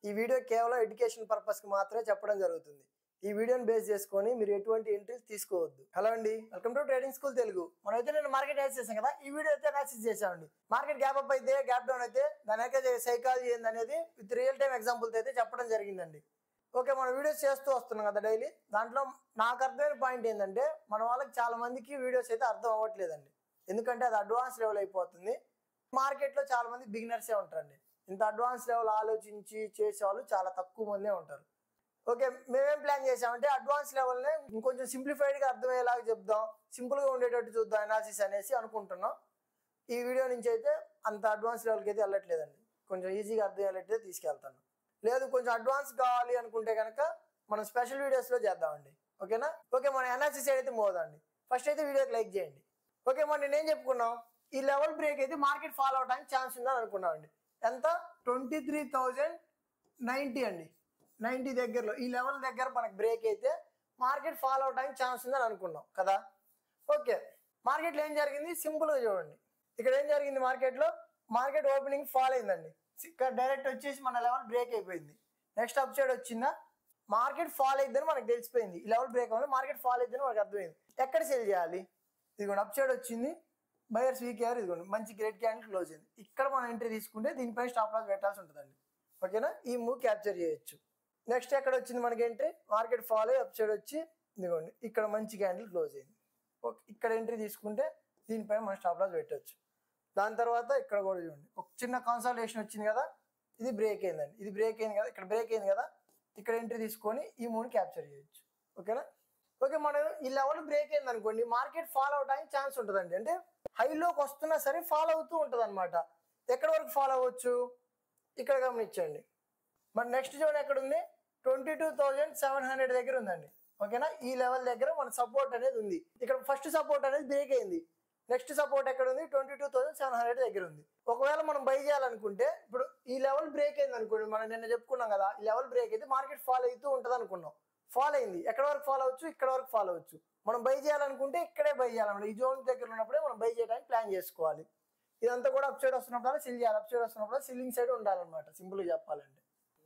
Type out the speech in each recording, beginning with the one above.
ఈ వీడియో కేవలం education purpose కి మాత్రమే చెప్పడం జరుగుతుంది. ఈ వీడియోని బేస్ చేసుకొని మీరు ఎటువంటి ఎంట్రీస్ తీసుకోవద్దు. హలో అండి, welcome to trading school Telugu. మనం అయితే నేను మార్కెట్ యాక్సెస్ చేసాం కదా, ఈ వీడియో అయితే అనాలిసిస్ చేసామండి. మార్కెట్ గ్యాప్ అప్ అయితే గ్యాప్ డౌన్ అయితే దాని అయితే సైకాలజీ ఏందనేది విత్ రియల్ టైమ్ ఎగ్జాంపుల్తో అయితే చెప్పడం జరిగిందండి. ఓకే, మనం వీడియోస్ చేస్తూ వస్తున్నాం కదా డైలీ. దాంట్లో నాకు అర్థమైన పాయింట్ ఏంటంటే మన వాళ్ళకి చాలా మందికి వీడియోస్ అయితే అర్థం అవ్వట్లేదండి. ఎందుకంటే అది అడ్వాన్స్ లెవెల్ అయిపోతుంది. మార్కెట్లో చాలా మంది బిగినర్సే ఉంటారండి. ఇంత అడ్వాన్స్ లెవెల్ ఆలోచించి చేసేవాళ్ళు చాలా తక్కువ మందే ఉంటారు. ఓకే, మేమేం ప్లాన్ చేసామంటే అడ్వాన్స్ లెవెల్నే ఇంకొంచెం సింప్లిఫైడ్గా అర్థమయ్యేలాగా చెప్దాం, సింపుల్గా ఉండేటట్టు చూద్దాం అనాలిసిస్ అనేసి అనుకుంటున్నాం. ఈ వీడియో నుంచి అయితే అంత అడ్వాన్స్ లెవెల్కి అయితే వెళ్ళట్లేదండి, కొంచెం ఈజీగా అర్థమయ్యేటట్టు తీసుకెళ్తాను. లేదు కొంచెం అడ్వాన్స్ కావాలి అనుకుంటే కనుక మనం స్పెషల్ వీడియోస్లో చేద్దామండి. ఓకేనా? ఓకే, మన అనాలిసిస్ అయితే మోదండి. ఫస్ట్ అయితే వీడియోకి లైక్ చేయండి. ఓకే, మనం నేనేం చెప్పుకున్నాం, ఈ లెవెల్ బ్రేక్ అయితే మార్కెట్ ఫాలో అవడానికి ఛాన్స్ ఉందని అనుకున్నాం అండి. ఎంత? 23,090 అండి. 90 దగ్గరలో ఈ లెవెల్ దగ్గర మనకి బ్రేక్ అయితే మార్కెట్ ఫాలో అవడానికి ఛాన్స్ ఉందని అనుకున్నాం కదా. ఓకే, మార్కెట్లో ఏం జరిగింది సింపుల్గా చూడండి. ఇక్కడ ఏం జరిగింది, మార్కెట్ ఓపెనింగ్ ఫాల్ అయిందండి. ఇక్కడ డైరెక్ట్ వచ్చేసి మన లెవెల్ బ్రేక్ అయిపోయింది. నెక్స్ట్ అప్ సైడ్ వచ్చిందా, మార్కెట్ ఫాల్ అయిద్దని మనకు తెలిసిపోయింది. ఈ లెవెల్ బ్రేక్ అవ్వాలి, మార్కెట్ ఫాల్ అయిద్దని మనకు అర్థమైంది. ఎక్కడ సెల్ చేయాలి? ఇదిగోండి అప్ సైడ్ వచ్చింది, బయర్స్ వీక్ అయ్యారు, ఇదిగోండి మంచి గ్రేట్ క్యాండిల్ క్లోజ్ అయింది. ఇక్కడ మనం ఎంట్రీ తీసుకుంటే దీనిపై స్టాప్ లాస్ పెట్టాల్సి ఉంటుందండి. ఓకేనా? ఈ మూవ్ క్యాప్చర్ చేయొచ్చు. నెక్స్ట్ ఎక్కడ వచ్చింది మనకి ఎంట్రీ, మార్కెట్ ఫాల్ అయ్యి అప్ సైడ్ వచ్చి ఇదిగోండి ఇక్కడ మంచి క్యాండిల్ క్లోజ్ అయింది. ఓకే, ఇక్కడ ఎంట్రీ తీసుకుంటే దీనిపైన మనం స్టాప్ లాస్ పెట్టవచ్చు. దాని తర్వాత ఇక్కడ కూడా చూడండి ఒక చిన్న కన్సల్టేషన్ వచ్చింది కదా, ఇది బ్రేక్ అయిందండి. ఇది బ్రేక్ అయింది కదా, ఇక్కడ బ్రేక్ అయింది కదా, ఇక్కడ ఎంట్రీ తీసుకొని ఈ మూవ్ని క్యాప్చర్ చేయొచ్చు. ఓకేనా? ఓకే, మనం ఈ లెవెల్ బ్రేక్ అయింది అనుకోండి, మార్కెట్ ఫాలో అవడానికి ఛాన్స్ ఉంటుందండి. అంటే హైలోకి వస్తున్నా సరే ఫాలో అవుతూ ఉంటుంది అనమాట. ఎక్కడి వరకు ఫాలో అవ్వచ్చు, ఇక్కడ గమనించండి. మన నెక్స్ట్ జోన్ ఎక్కడ ఉంది, 22,700 దగ్గర ఉందండి. ఓకేనా? ఈ లెవెల్ దగ్గర మన సపోర్ట్ అనేది ఉంది. ఇక్కడ ఫస్ట్ సపోర్ట్ అనేది బ్రేక్ అయింది. నెక్స్ట్ సపోర్ట్ ఎక్కడ ఉంది, 22,700 దగ్గర ఉంది. ఒకవేళ మనం బై చేయాలనుకుంటే ఇప్పుడు ఈ లెవెల్ బ్రేక్ అయింది అనుకోండి, మనం నిన్న చెప్పుకున్నాం కదా, ఈ లెవెల్ బ్రేక్ అయితే మార్కెట్ ఫాలో అవుతూ ఉంటుంది అనుకున్నాం. ఫాలో అయింది, ఎక్కడ వరకు ఫాలో అవ్వచ్చు, ఇక్కడ వరకు ఫాలో అవ్వచ్చు. మనం బై చేయాలనుకుంటే ఇక్కడే బై చేయాలన్నమాట. ఈ జోన్ దగ్గర ఉన్నప్పుడే మనం బై చేయడానికి ప్లాన్ చేసుకోవాలి. ఇదంతా కూడా అప్ సైడ్ వస్తున్నప్పుడు సిల్ చేయాలి, అప్ సైడ్ వస్తున్నప్పుడు సిల్లింగ్ సైడ్ ఉండాలన్నమాట, సింపుల్గా చెప్పాలంటే.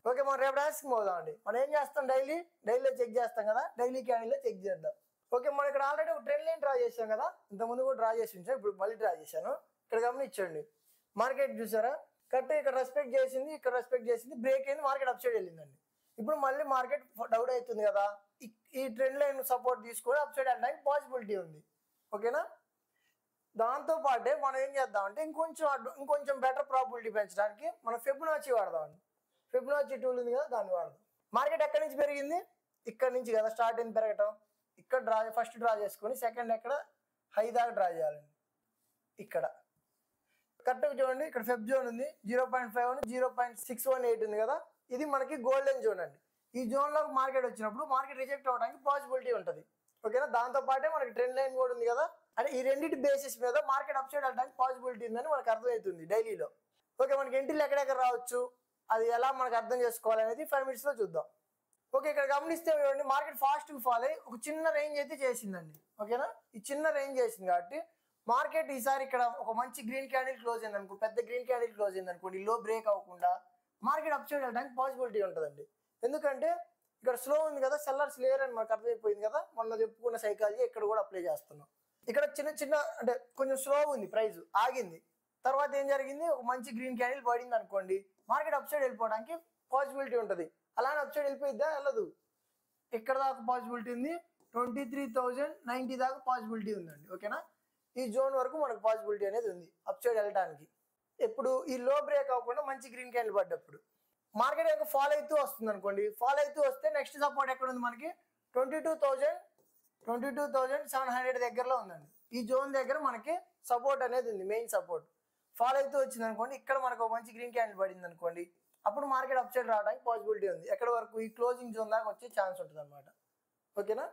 ఓకే, మనం రేపు డాన్స్కి పోదామండి. మనం ఏం చేస్తాం, డైలీలో చెక్ చేస్తాం కదా, డైలీ క్యాండిల్లో చెక్ చేద్దాం. ఓకే, మనం ఇక్కడ ఆల్రెడీ ఒక ట్రెండ్ లైన్ డ్రా చేసాం కదా, ఇంతకుముందు కూడా డ్రా చేసి ఉంచాను, ఇప్పుడు మళ్ళీ డ్రా చేశాను. ఇక్కడ గమనించండి, మార్కెట్ చూసారా, కరెక్ట్ ఇక్కడ రెస్పెక్ట్ చేసింది, ఇక్కడ రెస్పెక్ట్ చేసింది, బ్రేక్ అయింది, మార్కెట్ అప్ సైడ్ వెళ్ళిందండి. ఇప్పుడు మళ్ళీ మార్కెట్ డౌన్ అవుతుంది కదా, ఈ ట్రెండ్ లైన్ సపోర్ట్ తీసుకొని అప్ సైడ్ వెళ్ళడానికి పాసిబిలిటీ ఉంది. ఓకేనా? దాంతో పాటే మనం ఏం చేద్దామంటే ఇంకొంచెం బెటర్ ప్రాబిలిటీ పెంచడానికి మనం ఫిబొనాచి వాడదామండి. ఫిబొనాచి టూల్ ఉంది కదా, దాన్ని వాడదాం. మార్కెట్ ఎక్కడి నుంచి పెరిగింది, ఇక్కడ నుంచి కదా స్టార్ట్ అయింది పెరగటం. ఇక్కడ ఫస్ట్ డ్రా చేసుకొని సెకండ్ ఎక్కడ హై దాకా డ్రా చేయాలండి. ఇక్కడ కరెక్ట్గా చూడండి, ఇక్కడ ఫెబ్ జోన్ ఉంది, 0.5 0.618 ఉంది కదా, ఇది మనకి గోల్డెన్ జోన్ అండి. ఈ జోన్లో మార్కెట్ వచ్చినప్పుడు మార్కెట్ రిజెక్ట్ అవ్వడానికి పాసిబిలిటీ ఉంటుంది. ఓకేనా? దాంతో పాటే మనకి ట్రెండ్ లైన్ కూడా ఉంది కదా, అంటే ఈ రెండింటి బేసిస్ మీద మార్కెట్ అప్ సైడ్ వెళ్ళడానికి పాసిబిలిటీ ఉందని మనకు అర్థమవుతుంది డైలీలో. ఓకే, మనకి ఎంట్రీలు ఎక్కడెక్కడ రావచ్చు, అది ఎలా మనకు అర్థం చేసుకోవాలనేది 5 minutesలో చూద్దాం. ఓకే, ఇక్కడ గమనిస్తే చూడండి, మార్కెట్ ఫాస్ట్గా ఫాల్ అయ్యి ఒక చిన్న రేంజ్ అయితే చేసిందండి. ఓకేనా? ఈ చిన్న రేంజ్ చేసింది కాబట్టి మార్కెట్ ఈసారి ఇక్కడ ఒక మంచి గ్రీన్ క్యాండిల్ క్లోజ్ అయింది అనుకో, పెద్ద గ్రీన్ క్యాండిల్ క్లోజ్ అయింది అనుకోండి, లో బ్రేక్ అవ్వకుండా మార్కెట్ అప్ సైడ్ వెళ్ళడానికి పాసిబిలిటీ ఉంటుందండి. ఎందుకంటే ఇక్కడ స్లో ఉంది కదా, సెల్లర్స్ లేరు అని మనకు అర్థమైపోయింది కదా, మొన్న చెప్పుకున్న సైకాలజీ ఇక్కడ కూడా అప్లై చేస్తున్నాం. ఇక్కడ చిన్న అంటే కొంచెం స్లో ఉంది, ప్రైస్ ఆగింది. తర్వాత ఏం జరిగింది, ఒక మంచి గ్రీన్ క్యాండిల్ పడింది అనుకోండి, మార్కెట్ అప్ సైడ్ వెళ్ళిపోవడానికి పాసిబిలిటీ ఉంటుంది. అలానే అప్ సైడ్ వెళ్ళిపోయిద్దా, వెళ్ళదు. ఇక్కడ దాకా పాసిబిలిటీ ఉంది, 23,090 దాకా పాసిబిలిటీ ఉందండి. ఓకేనా? ఈ జోన్ వరకు మనకు పాసిబిలిటీ అనేది ఉంది అప్ సైడ్ వెళ్ళడానికి. ఇప్పుడు ఈ లో బ్రేక్ అవ్వకుండా మంచి గ్రీన్ క్యాండిల్ పడ్డప్పుడు మార్కెట్ యొక్క ఫాలో అవుతూ వస్తుంది అనుకోండి, ఫాలో అవుతూ వస్తే నెక్స్ట్ సపోర్ట్ ఎక్కడ ఉంది మనకి, 22,700 దగ్గరలో ఉందండి. ఈ జోన్ దగ్గర మనకి సపోర్ట్ అనేది ఉంది, మెయిన్ సపోర్ట్. ఫాలో అవుతూ వచ్చింది అనుకోండి, ఇక్కడ మనకు మంచి గ్రీన్ క్యాండిల్ పడింది అనుకోండి, అప్పుడు మార్కెట్ అప్ సైడ్ రావడానికి పాసిబిలిటీ ఉంది. ఎక్కడ వరకు, ఈ క్లోజింగ్ జోన్ దాకా వచ్చే ఛాన్స్ ఉంటుంది అనమాట. ఓకేనా?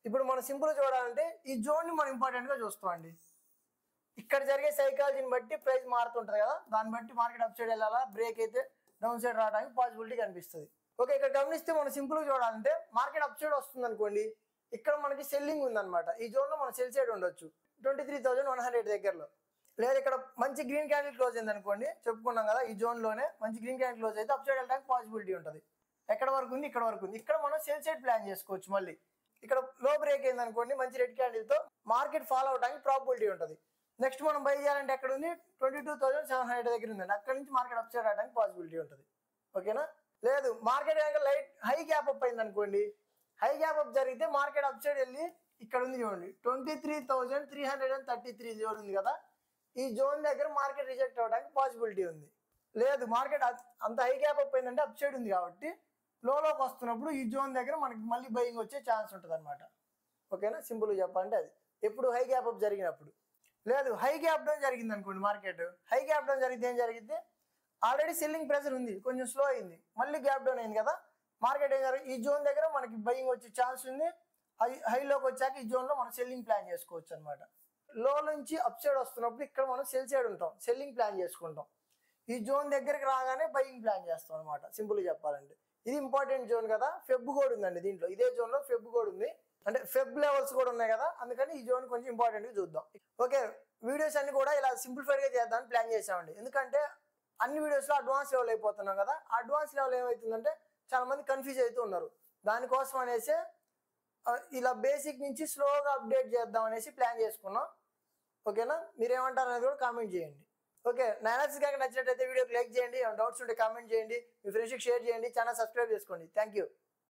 ఇప్పుడు మనం సింపుల్ చూడాలంటే ఈ జోన్ని మనం ఇంపార్టెంట్గా చూస్తామండి. ఇక్కడ జరిగే సైకాలజీని బట్టి ప్రైస్ మారుతుంటుంది కదా, దాన్ని బట్టి మార్కెట్ అప్ సైడ్ వెళ్ళాలా, బ్రేక్ అయితే డౌన్ సైడ్ రావడానికి పాసిబిలిటీ కనిపిస్తుంది. ఓకే, ఇక్కడ గమనిస్తే మనం సింపుల్గా చూడాలంటే మార్కెట్ అప్ సైడ్ వస్తుంది అనుకోండి, ఇక్కడ మనకి సెల్లింగ్ ఉందన్నమాట. ఈ జోన్లో మనం సెల్ సైడ్ ఉండొచ్చు 23,100 దగ్గరలో. లేదా ఇక్కడ మంచి గ్రీన్ క్యాండిల్ క్లోజ్ అయింది అనుకోండి, చెప్పుకున్నాం కదా ఈ జోన్లోనే మంచి గ్రీన్ క్యాండిల్ క్లోజ్ అయితే అప్ సైడ్ వెళ్ళడానికి పాసిబిలిటీ ఉంటుంది. ఎక్కడ వరకు ఉంది? ఇక్కడ వరకు ఉంది. ఇక్కడ మనం సేల్ సైడ్ ప్లాన్ చేసుకోవచ్చు. మళ్ళీ ఇక్కడ లో బ్రేక్ అయింది అనుకోండి మంచి రెడ్ క్యాండిల్తో, మార్కెట్ ఫాలో అవడానికి ప్రాబిలిటీ ఉంటుంది. నెక్స్ట్ మనం బై చేయాలంటే ఎక్కడ ఉంది? 22,700 దగ్గర ఉందండి. అక్కడ నుంచి మార్కెట్ అప్ సైడ్ రావడానికి పాసిబిలిటీ ఉంటుంది. ఓకేనా? లేదు మార్కెట్ కనుక లైట్ హై గ్యాప్ అప్ అయింది అనుకోండి, హై గ్యాప్ అప్ జరిగితే మార్కెట్ అప్ సైడ్ వెళ్ళి ఇక్కడ ఉంది చూడండి 23,333 జోన్ ఉంది కదా, ఈ జోన్ దగ్గర మార్కెట్ రిజెక్ట్ అవ్వడానికి పాసిబిలిటీ ఉంది. లేదు మార్కెట్ అంత హై గ్యాప్ అప్ అయిందంటే అప్ సైడ్ ఉంది కాబట్టి లోకి వస్తున్నప్పుడు ఈ జోన్ దగ్గర మనకి మళ్ళీ బయింగ్ వచ్చే ఛాన్స్ ఉంటుంది అనమాట. ఓకేనా? సింపుల్గా చెప్పాలంటే అది ఎప్పుడు హై గ్యాప్ అప్ జరిగినప్పుడు. లేదు హై గ్యాప్ డౌన్ జరిగింది అనుకోండి, మార్కెట్ హై గ్యాప్ డౌన్ జరిగితే ఏం జరిగింది? ఆల్రెడీ సెల్లింగ్ ప్రెషర్ ఉంది, కొంచెం స్లో అయింది, మళ్ళీ గ్యాప్ డౌన్ అయింది కదా, మార్కెట్ ఏం జరిగింది? ఈ జోన్ దగ్గర మనకి బయింగ్ వచ్చే ఛాన్స్ ఉంది. హైలోకి వచ్చాక ఈ జోన్లో మనం సెల్లింగ్ ప్లాన్ చేసుకోవచ్చు అనమాట. లో నుంచి అప్ సైడ్ వస్తున్నప్పుడు ఇక్కడ మనం సెల్ సైడ్ ఉంటాం, సెల్లింగ్ ప్లాన్ చేసుకుంటాం. ఈ జోన్ దగ్గరికి రాగానే బయింగ్ ప్లాన్ చేస్తాం అనమాట. సింపుల్గా చెప్పాలంటే ఇది ఇంపార్టెంట్ జోన్ కదా. ఫెబ్ కోడ్ ఉందండి దీంట్లో, ఇదే జోన్లో ఫెబ్ కోడ్ ఉంది, అంటే ఫెబ్ లెవెల్స్ కూడా ఉన్నాయి కదా, అందుకని ఈ జోన్ కొంచెం ఇంపార్టెంట్గా చూద్దాం. ఓకే, వీడియోస్ అన్ని కూడా ఇలా సింప్లిఫైడ్గా చేద్దామని ప్లాన్ చేసామండి. ఎందుకంటే అన్ని వీడియోస్లో అడ్వాన్స్ లెవెల్ అయిపోతున్నాం కదా, అడ్వాన్స్ లెవెల్ ఏమవుతుందంటే చాలా మంది కన్ఫ్యూజ్ అవుతూ ఉన్నారు. దానికోసం అనేసి ఇలా బేసిక్ నుంచి స్లోగా అప్డేట్ చేద్దాం అనేసి ప్లాన్ చేసుకున్నాం. ఓకేనా? మీరేమంటారు అనేది కూడా కామెంట్ చేయండి. ఓకే, నా అనాలిసిస్ కనుక నచ్చినట్లయితే వీడియోకి లైక్ చేయండి, డౌట్స్ ఉంటే కామెంట్ చేయండి, మీ ఫ్రెండ్స్కి షేర్ చేయండి, ఛానల్ సబ్స్క్రైబ్ చేసుకోండి. Thank you.